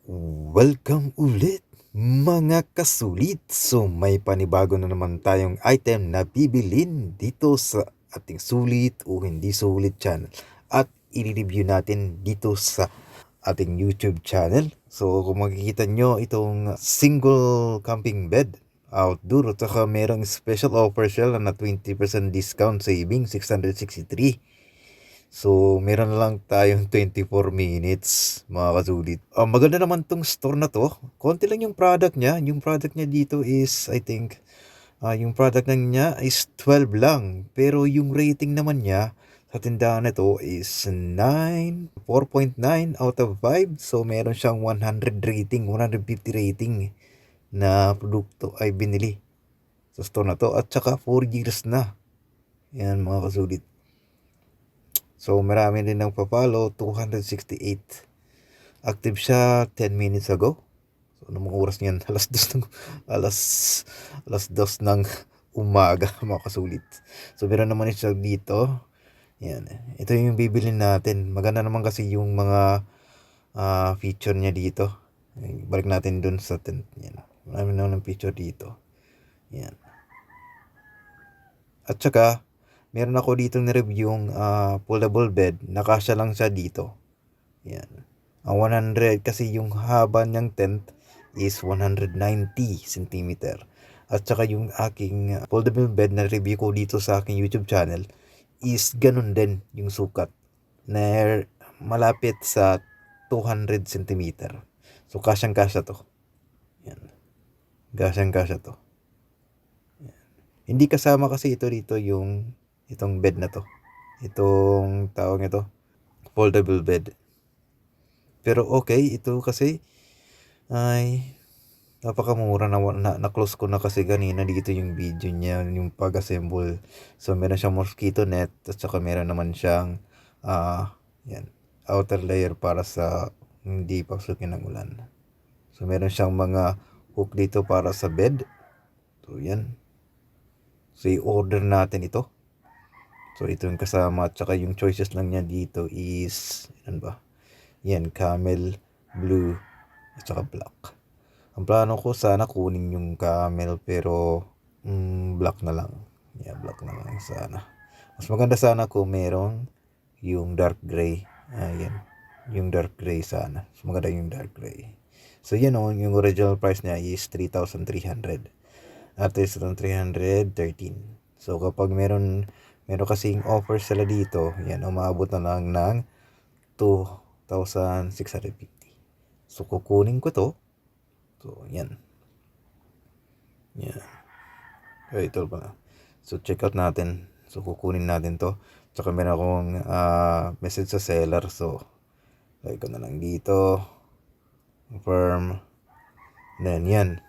Welcome ulit mga kasulit. So may panibago na naman tayong item na bibilin dito sa ating sulit o hindi sulit channel. At i-review natin dito sa ating YouTube channel. So kung makikita nyo itong single camping bed outdoor at saka merong special offer siya na 20% discount saving 663. So, meron na lang tayong 24 minutes, mga kasulit. Maganda naman tong store na to. Konti lang yung product niya. Yung product niya dito is, I think, yung product niya is 12 lang. Pero yung rating naman niya sa tindahan na to is 9, 4.9 out of 5. So, meron siyang 100 rating, 150 rating na produkto ay binili sa store na to. At saka 4 years na. Yan, mga kasulit. So, marami din ng papalo, 268. Active siya 10 minutes ago. So, anong oras niyan? Alas, alas 2 ng umaga, mga kasulit. So, meron naman siya dito. Yan. Ito yung bibili natin. Maganda naman kasi yung mga feature niya dito. Balik natin dun sa tent. Yan. Marami naman ng feature dito. Yan. At saka, meron ako dito na-review yung pullable bed. Nakasya lang siya dito. Yan. Ang 100 kasi yung haba niyang tent is 190 cm. At saka yung aking foldable bed na review ko dito sa aking YouTube channel is ganun din yung sukat na malapit sa 200 cm. So kasyang-kasya to. Yan. Kasyang-kasya to. Yan. Hindi kasama kasi ito dito yung itong bed na to. Itong tawag ito, foldable bed. Pero okay, ito kasi ay napakamura na close ko na kasi kanina dito yung video niya, yung pag-assemble. So meron siyang mosquito net at saka meron naman siyang yan, outer layer para sa hindi pasukin ng ulan. So meron siyang mga hook dito para sa bed. So yan. So i-order natin ito. So ito yung kasama at saka yung choices lang niya dito is ano ba? Yan, camel, blue, at saka black. Ang plano ko sana kunin yung camel pero black na lang. Yeah, black na lang sana. Mas maganda sana kung merong yung dark gray. Ayan, yung dark gray sana. Mas maganda yung dark gray. So yan o, yung original price niya is 3,300. At is 313. So kapag meron kasing offer sila dito, yan, umaabot na lang ng 2,650. So kukunin ko to. So yan. Yan. Ito pala. So check out natin. So kukunin natin to. Tsaka meron akong message sa seller. So lagay ko na lang dito. Confirm. Then yan.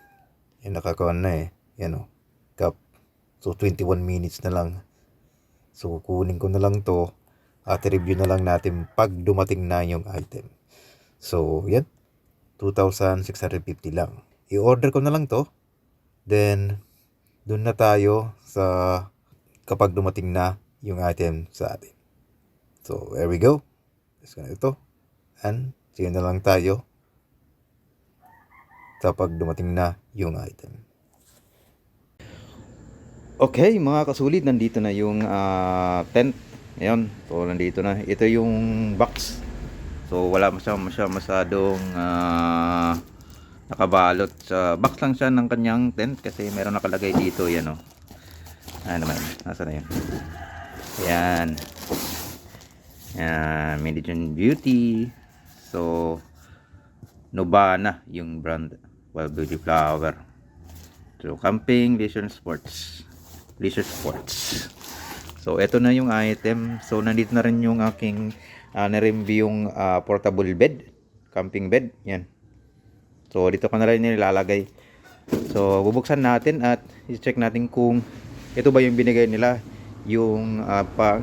Yan nakakaon na eh. Yan o. Cap. So 21 minutes na lang. So kukunin ko na lang to. At review na lang natin pag dumating na yung item. So yan. 2,650 lang. I-order ko na lang to. Then doon na tayo sa kapag dumating na yung item sa atin. So there we go. Let's go na ito. And see na lang tayo kapag dumating na yung item. Okay mga kasulit, nandito na yung tent. Ayan, so nandito na. Ito yung box. So wala masyadong nakabalot sa box lang siya ng kanyang tent kasi meron nakalagay dito yan o. Ano naman, nasa na yan? Yan. Yan, Medicine Beauty. So Nobana yung brand, Wild Beauty Flower. So camping, leisure sports. So ito na yung item. So nandito na rin yung aking na-review yung portable bed, camping bed. Yan. So dito ko na rin nilalagay. So bubuksan natin at i-check natin kung ito ba yung binigay nila, yung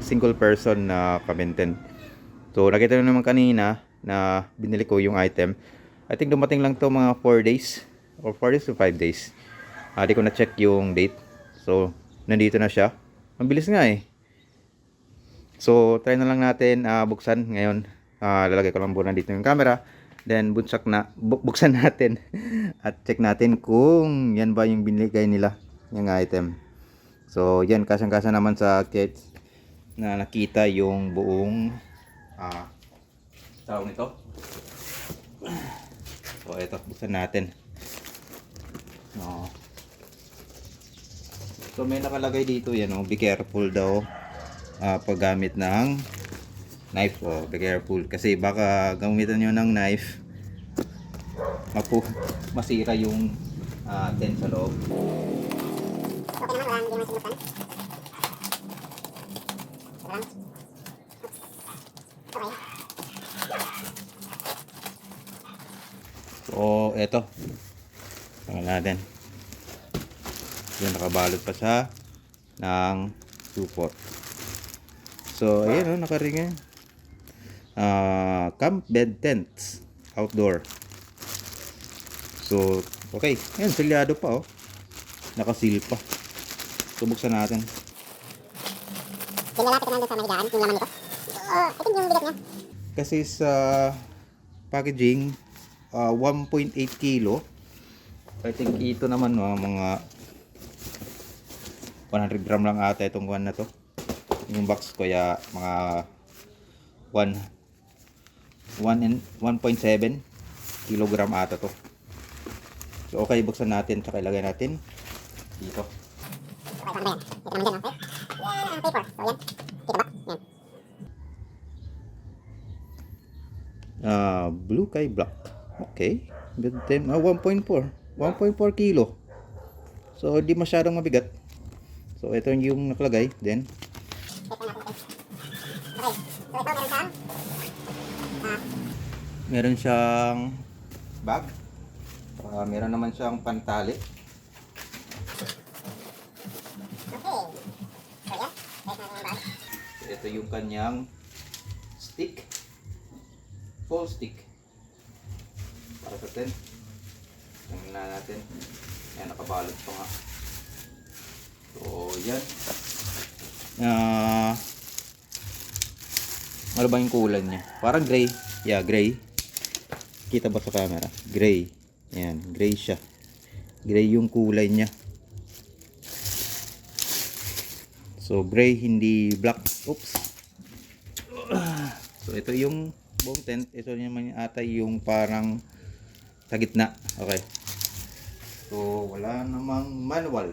single person na kabenten. So nakita nyo naman kanina na binili ko yung item. I think dumating lang to mga 4 days or 4 days to 5 days. Di ko na check yung date. So nandito na siya. Mabilis nga eh. So try na lang natin buksan ngayon. Lalagay ko lang muna dito yung camera Then buksan natin at check natin kung yan ba yung binigay nila, yung item. So yan, kasang-kasa naman sa kits na nakita yung buong tawag nito. So ito, buksan natin. No. So may nakalagay dito yan, be careful daw paggamit ng knife. Be careful kasi baka gamitan nyo ng knife, masira yung tent sa loob. Okay naman, hindi naman sinuktan. Okay. So eto, tingnan natin. Yan, nakabalot pa siya ng support. So ayan, nakaringan. Camp bed tents outdoor. So okay, ayan, selyado pa nakasil pa. So buksan natin. Yung lalapit naman doon sa mahigaan, yung laman nito. I think yung bigat niya. Kasi sa packaging 1.8 kilo. I think ito naman mga 100 gram lang ata itong one na to. Yung box ko ya mga 1.7 kilogram ata to. So okay, buksan natin tsaka ilagay natin dito. Okay, saan ba yan? Ito naman dyan, okay? Yeah, paper. So yan. Dito ba? Yan. Blue Kai Black. Okay. 1.4 kilo. So di masyadong mabigat. So ito yung nakalagay. Then Okay. So ito meron siyang bag. Meron naman siyang pantali. okay. So yan. Guys, natin yung bag. Ito yung kanyang stick. Full stick. Para sa tent. Tingnan natin. Ayan, nakabalot pa nga. So, yan. Ano ba yung kulay niya? Parang gray. Yeah, gray. Kita ba sa camera? Gray. Ayan, gray siya. Gray yung kulay niya. So, gray, hindi black. Oops. So, ito yung buong tent. Ito naman ata yung parang sa gitna. Okay. So, wala namang manual.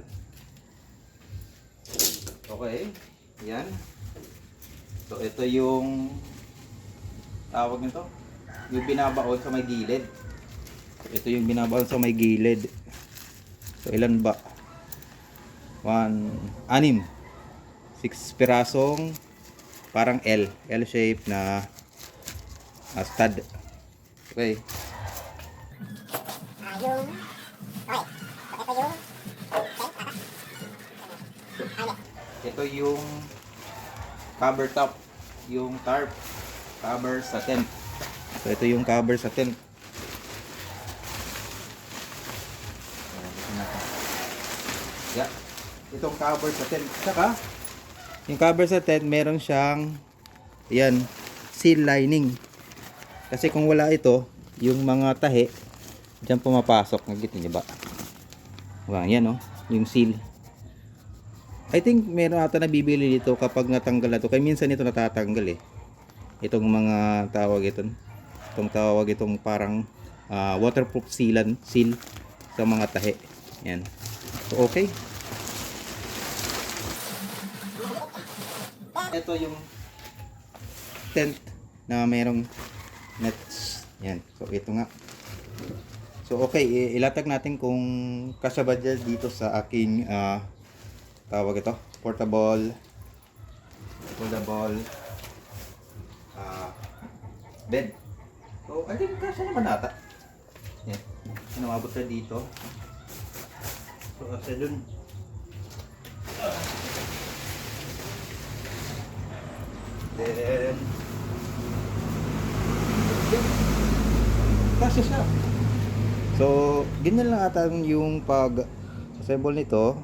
Okay. Yan. So, ito yung tawag nito. Yung binabaon sa may gilid. Ito yung binabaon sa may gilid. So, ilan ba? 6 pirasong parang L shape na stud. Okay. Yung okay. So ito yung Ito yung cover top, yung tarp cover sa tent. So ito yung cover sa tent. Yeah. Itong cover sa tent. Saka yung cover sa tent meron siyang yan, seal lining. Kasi kung wala ito, yung mga tahi diyan pumapasok, nakikita niyo ba? Yan yung seal. I think meron ata nabibili dito kapag natanggal na to. Kaya minsan ito natatanggal itong mga tawag itong parang waterproof seal sa mga tahi. Yan. So okay. Ito yung tent na merong nets. Yan. So ito nga. So okay, ilatag natin kung kasya ba dito sa aking tawag ito, portable bed. So I think kasya naman ata. Yan. Namabot siya dito. So kasya dun. Then kasya siya. So ganyan lang ata yung pag-assemble nito.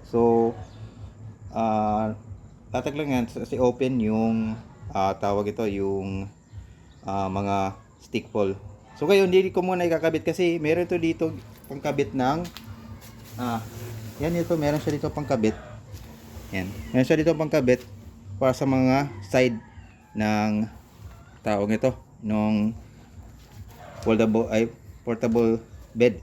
So tatag lang yan kasi open yung tawag ito yung mga stick pole. So ngayon, hindi ko muna ikakabit kasi meron to dito pangkabit ng yan ito, meron siya dito pangkabit. Yan. Meron siya dito pangkabit para sa mga side ng taong ito, nung portable bed.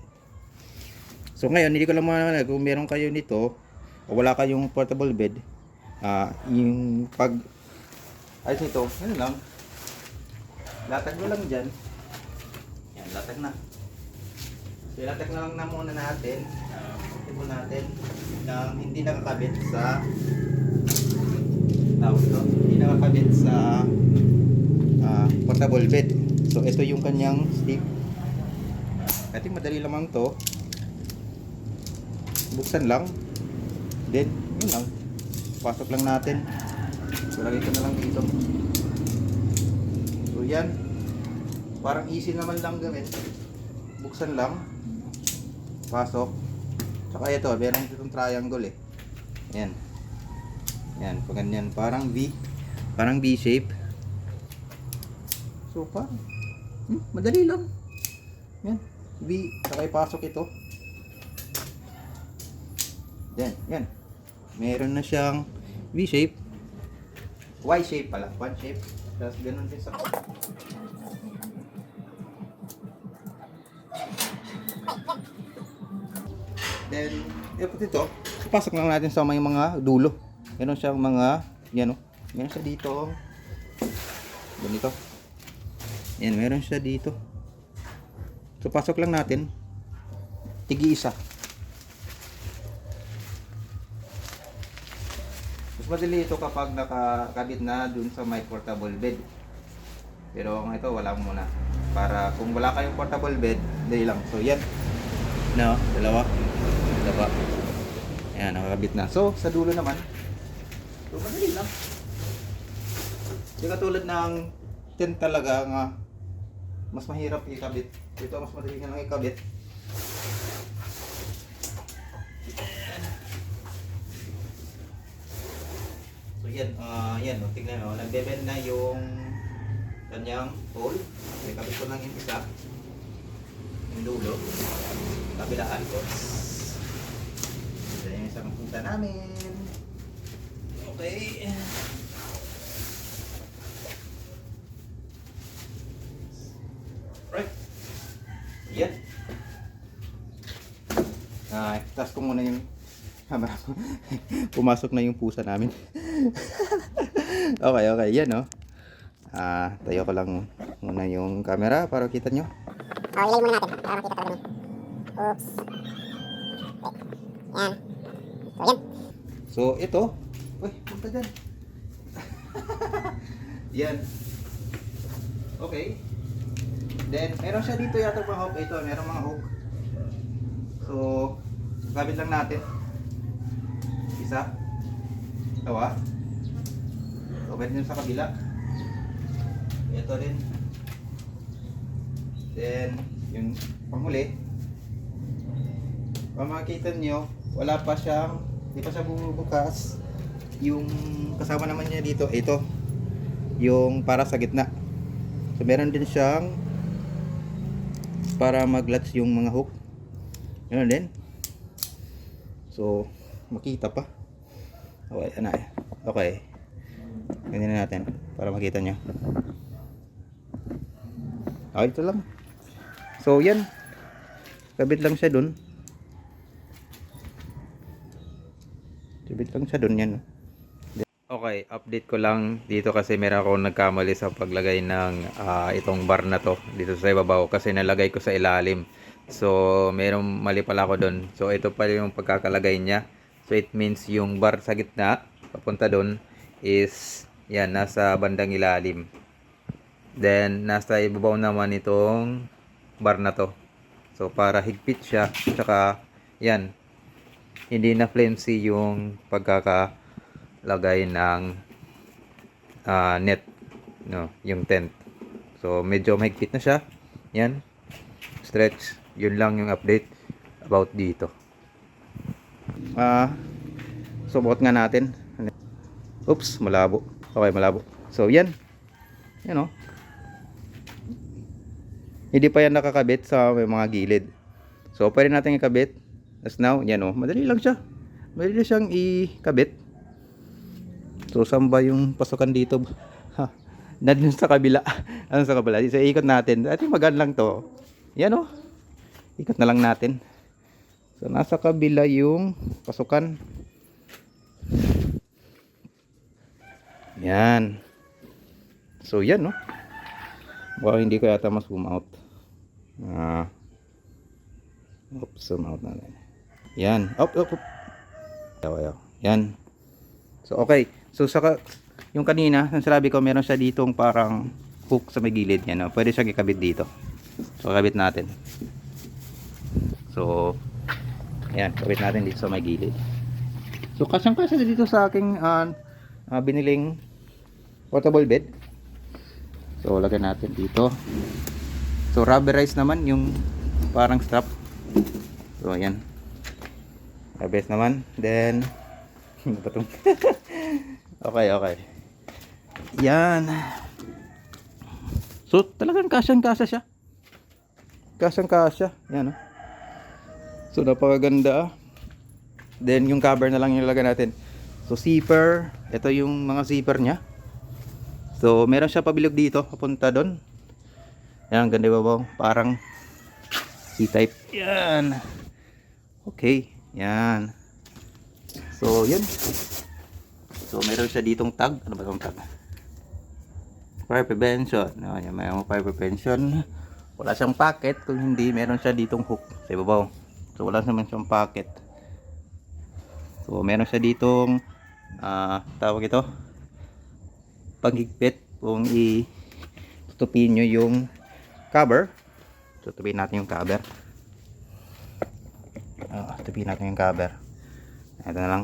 So ngayon, hindi ko lang muna kung meron kayo nito o wala kayong portable bed, yung pag ayos nito, yun lang. Latag mo lang dyan. Yan, latag na. So, latag na lang na muna natin. Ito natin na hindi nakakabit sa tawag ito. Hindi nakakabit sa portable bed. So, ito yung kanyang stick. I think madali lamang to. Buksan lang. Then, yun lang. Pasok lang natin. So, lagay ko na lang dito. So, yan. Parang easy naman lang gawin. Buksan lang. Pasok. Saka ito, meron itong triangle eh. Yan. Yan, pag ganyan. Parang V. Parang V shape. So, parang madali lang. Yan. V. Saka ipasok ito. Yan. Yan. Meron na siyang V shape. Y shape pala. One shape. Tapos ganun din sa then, ito, pasok lang natin sa may mga dulo. Meron siyang mga, yan o. Meron siya dito. Ganito. Yan, meron siya dito. So, pasok lang natin. Tigi-isa. Mas madali ito kapag nakakabit na dun sa may portable bed. Pero kung ito, wala muna. Para kung wala kayong portable bed, dali lang. So, yan. No, dalawa. Ayan, nakakabit na. So, sa dulo naman, so, madali lang. Hindi katulad ng tent talaga nga mas mahirap ikabit. Ito, mas madali nga lang ikabit. So, yan. Yan, tingnan mo. Nagbe-bend na yung kanyang hole. Ikabit ko lang yung isa. Yung dulo. Kabilaan ko. Ito yung isang punta namin. Okay. Right. Yan. Taas ko muna yung camera. Pumasok na yung pusa namin. Okay. Yan, no? Tayo ko lang muna yung camera para kita nyo. Ilay muna natin para makita talaga niya. Oops. Okay. Yan. So, yan. So, ito. Uy, punta dyan. Yan. Okay. Then, meron siya dito yata mga hook. Ito, meron mga hook. So, gamit lang natin. Isa. Dalawa. So, pwede nyo sa kabila. Ito rin. Then, yung panghuli. Kung makikita nyo, wala pa siyang, hindi pa siya bubukas. Yung kasama naman niya dito, ito. Yung para sa gitna. So, meron din siyang para mag-latch yung mga hook. Meron din. So, makita pa. Okay, okay. Ganyan na natin para makita nyo. Okay, ito lang. So, yan. Kabit lang siya dun. Kabit lang siya dun yan. Okay, update ko lang dito kasi meron akong nagkamali sa paglagay ng itong bar na to dito sa ibabaw kasi nalagay ko sa ilalim. So, merong mali pala ako dun. So, ito pa yung pagkakalagay niya. So, it means yung bar sa gitna, papunta dun, is, yan, nasa bandang ilalim. Then, nasa ibabaw naman itong bar na to. So, para higpit siya. Tsaka, yan, hindi na flimsy yung pagkakalagay ng net, no, yung tent. So, medyo mahigpit na siya. Yan, stretch. Yun lang yung update about dito. Subuot nga natin. Oops, malabo. Okay, malabo. So, yan. Yan, o. Hindi pa yan nakakabit sa may mga gilid. So pwede natin ikabit. As now, yan oh, madali lang siya. Madali siyang ikabit. So saan ba yung pasukan dito? Ha, nandun sa kabila. Ano sa kabila? So ikot natin. At magaan lang to. Yan oh. Ikot na lang natin. So nasa kabila yung pasukan. Yan. So yan no. Baka hindi ko yata mas-zoom out. Oops, zoom out natin. Yan. Up. Ayaw. Yan. So okay. So saka yung kanina, ang sinabi ko meron siya ditong parang hook sa may gilid yan. No? Pwede siyang ikabit dito. So kabit natin. So yan, kabit natin dito sa may gilid. So kasyang-kasya dito sa aking biniling portable bed. So lagyan natin dito. So rubberized naman yung parang strap. So ayan. Rubberized naman. Then okay. Yan. So talagang kasyang-kasya siya. Kasyang-kasya. Yan oh. So napakaganda. Then yung cover na lang yung ilagay natin. So zipper, ito yung mga zipper niya. So meron siya pabilog dito, papunta doon. Yan, ganda ba? Parang C-type. Yan. Okay, yan. So yun. So meron siya ditong tag. Ano ba itong tag? Fire prevention. Yan, may fire prevention. Wala siyang pocket, kung hindi meron siya ditong hook sa ibabaw. So wala naman siyang pocket. So meron siya ditong tawag ito panghigpit kung tutupin nyo yung cover. Tutupin natin yung cover. Tutupin natin yung cover. Ito na lang.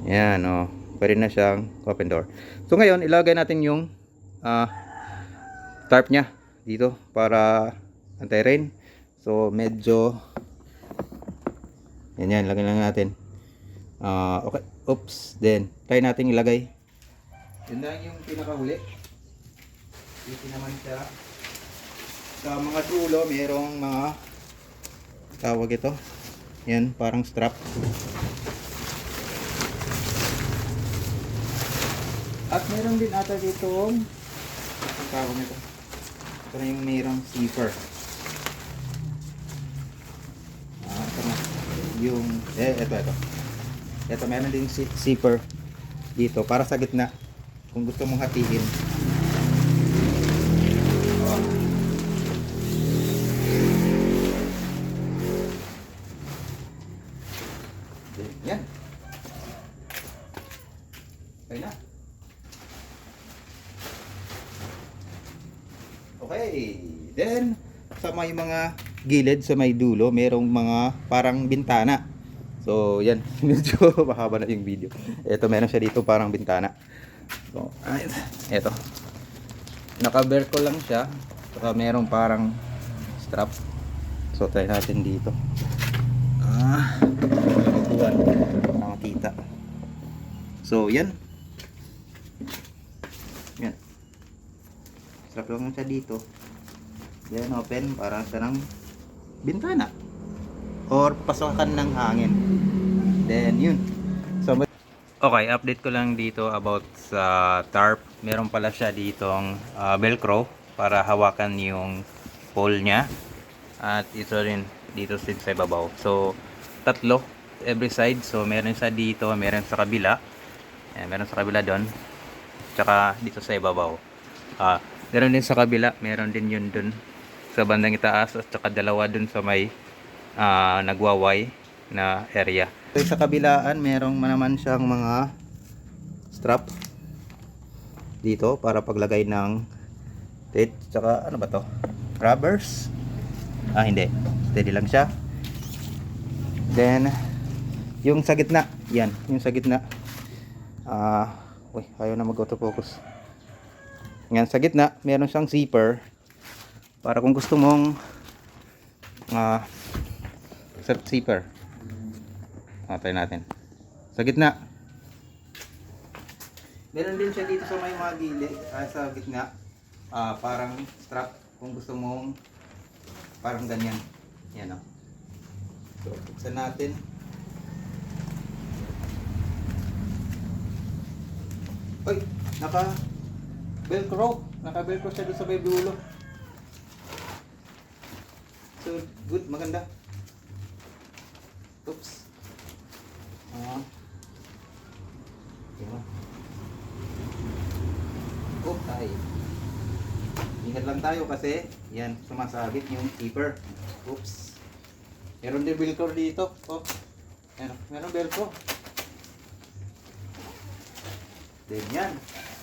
Yan oh. Pwede na siyang open door. So ngayon ilagay natin yung tarp nya dito para anti-rain. So medyo yan, lagyan lang natin. Okay, oops, then try natin ilagay. Yun lang yung pinakahuli. Dito naman siya sa mga dulo, merong mga tawag ito. Yan, parang strap. At meron din ata ditong ang tawag nito. Ito na yung mayroong zipper. Ito na. Yung, ito meron din zipper dito para sa gitna. Kung gusto mong hatiin. Yan. Okay na. Okay, then sa may mga gilid sa may dulo, merong mga parang bintana. So yan, medyo mahaba na yung video. Ito meron siya dito parang bintana. So, ito. Naka-bear ko lang siya. Saka merong parang strap. So try natin dito. Buwan para makita. So yan. Yan. Strap lang siya dito. Then open para sa ng bintana or pasokan ng hangin. Then yun. So okay, update ko lang dito about sa tarp. Meron pala siya ditong velcro para hawakan yung pole nya. At ito rin dito sa ibabaw. So tatlo every side. So meron sa dito, meron sa kabila. Ayan, meron sa kabila doon. Tsaka dito sa ibabaw. Meron din sa kabila, meron din yun dun sa bandang itaas at saka dalawa dun sa may nagwaway na area. So, sa kabilaan, merong naman siyang mga strap dito para paglagay ng tape. Tsaka ano ba to? Rubbers? Hindi. Steady lang siya. Then, yung sa gitna. Yan, yung sa gitna. Uy, ayaw na mag-autofocus. Yan, sa gitna, meron siyang zipper para kung gusto mong sa zipper. Try natin. Sa gitna. Meron din siya dito sa may mga gilid, sa gitna. Parang strap kung gusto mong parang ganyan. Yan o. So, buksan natin. Uy, naka-velcro siya doon sa may dulo. So, good, maganda. Oops. Diba? Oh, tayo. Ingat lang tayo kasi, yan, sumasabit yung zipper. Oops. Meron din velcro dito. Oh, meron velcro. Then yan.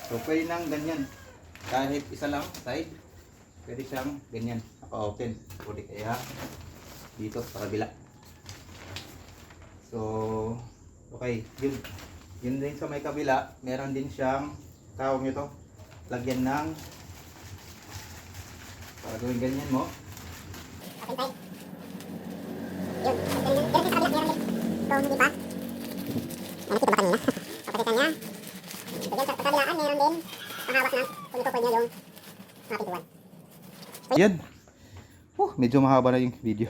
So, pwede nang ganyan. Kahit isa lang, side. Pwede siyang ganyan. Naka-open. Pwede kaya dito sa kabila. So, okay. Yun din sa may kabila. Meron din siyang, tawag nyo to, lagyan ng, para gawin ganyan mo. Open tayo. Yun. Pero sa kabila, meron din. So, hindi pa. Nakita ba kanina? Kapasitan niya. So, dyan sa kabilaan, meron din. Panghawas ng kung ito pwede yung mga pintuan. Yan. Medyo mahaba na yung video.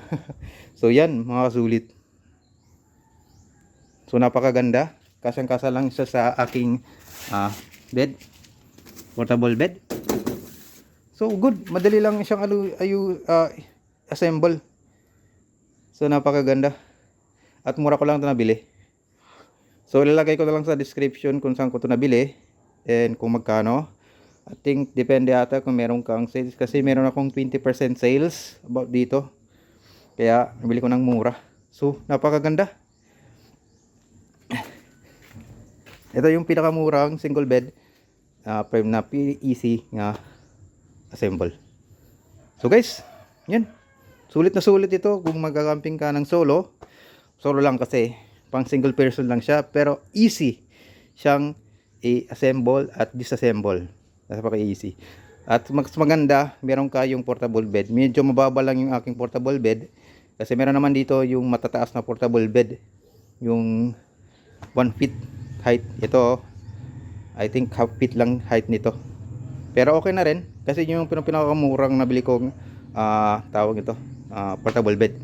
So, yan, mga kasulit. So, napakaganda. Kasang-kasa lang siya sa aking bed. Portable bed. So, good. Madali lang siyang assemble. So, napakaganda. At mura ko lang ito nabili. So, ilalagay ko na lang sa description kung saan ko ito nabili. And kung magkano. I think, depende ata kung meron kang sales. Kasi meron akong 20% sales about dito. Kaya, nabili ko ng mura. So, napakaganda. Ito yung pinakamurang single bed na easy nga assemble. So guys, yan. Sulit na sulit ito kung magkakamping ka ng solo. Solo lang kasi, pang single person lang siya. Pero easy siyang i-assemble at disassemble. Napaka-easy. At mas maganda, meron ka yung portable bed. Medyo mababa lang yung aking portable bed. Kasi meron naman dito yung matataas na portable bed. Yung 1 feet height. Ito, I think half feet lang height nito. Pero okay na rin. Kasi yung pinakamurang nabili kong tawag ito, portable bed.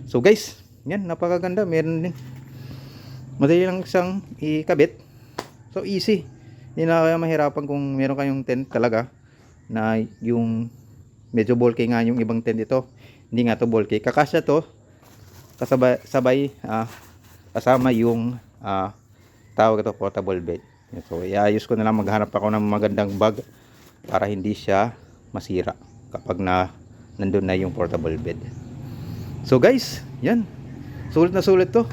So guys, yan, napakaganda. Meron din. Madali lang siyang ikabit. So easy. Hindi na kaya mahirapan kung meron kayong tent talaga na yung medyo bulky nga yung ibang tent ito. Hindi nga to bulky. Kakasya to sabay kasama yung tawag ito portable bed. So iayos ko na lang, maghanap ako ng magandang bag para hindi siya masira kapag nandun na yung portable bed. So guys, yan. Sulit na sulit to.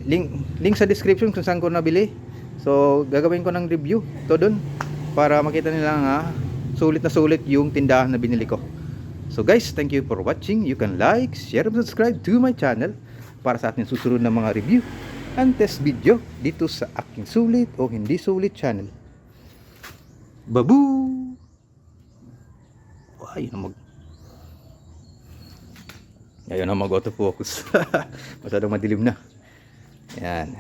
Link sa description kung saan ko nabili. So gagawin ko ng review to dun para makita nila nga sulit na sulit yung tindahan na binili ko. So guys, thank you for watching. You can like, share, and subscribe to my channel para sa ating susunod na mga review and test video dito sa aking sulit o hindi sulit channel. Babu! Ayun na mag autofocus. Masyadong madilim na. Yan.